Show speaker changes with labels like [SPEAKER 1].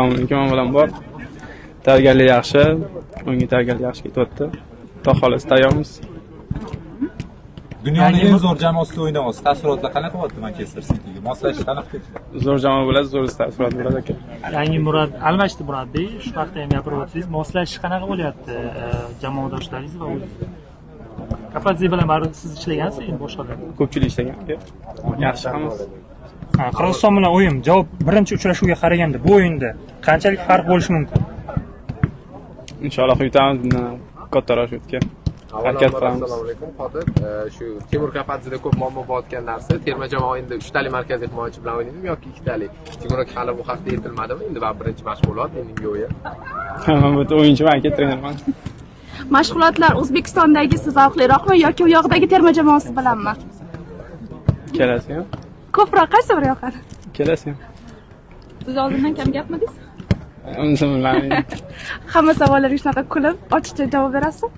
[SPEAKER 1] Assalomu bilan bor. Tayyorgarlik yaxshi. Unga tayyorgarlik yaxshi ketyapti. Xudo xolasa tayyormiz.
[SPEAKER 2] Dunyoning eng zo'r jamoasida o'ynayapsiz. Taassurotlar qanaqa bo'lyapti Manchester Cityga? Moslashish qanaqa kechdi?
[SPEAKER 1] Zo'r jamoa bo'ladi, zo'r taassurot bo'ladi aka.
[SPEAKER 3] Yangi murabbiy almashdi murabbiy. Shu haqda ham gapirib o'tsangiz, moslashish qanaqa bo'lyapti jamoadoshlaringiz va o'zingiz? Kapadze bilan baribir siz ishlagansiz endi boshqalar.
[SPEAKER 1] Ko'pchilik ishlagan aka. Yaxshi hammasi.
[SPEAKER 3] Qirg'iziston bilan o'yin javob birinchi uchrashuvga qaraganda bu o'yinda qanchalik farq bo'lishi mumkin?
[SPEAKER 1] Inshaalloh yutamiz bundan kattaroq shutga. Harakat qilamiz.
[SPEAKER 4] Assalomu alaykum Qodir. Shu Timur Kapadzeda ko'p muammo bo'layotgan narsa. Terma jamoa endi 3 talik markaziy himoyachi bilan o'ynaydimi yoki 2 talik? Timur hali bu haqda aytilmadimi? Endi va birinchi mashg'ulot, endi o'yin.
[SPEAKER 1] Men bu o'yinchi man, trenerman.
[SPEAKER 5] Mashg'ulotlar O'zbekistondagisi zavqliroqmi yoki u yoqdagi terma jamoasi bilanmi?
[SPEAKER 1] Kelasi ham.
[SPEAKER 5] Ko'proq qaysi biri yoqadi?
[SPEAKER 1] Kelasi ham.
[SPEAKER 5] Siz oldindan kam gapmadingiz?
[SPEAKER 1] Unisi bilan
[SPEAKER 5] Hamma savollarga shunaqa kulib, ochiqcha javob berasiz?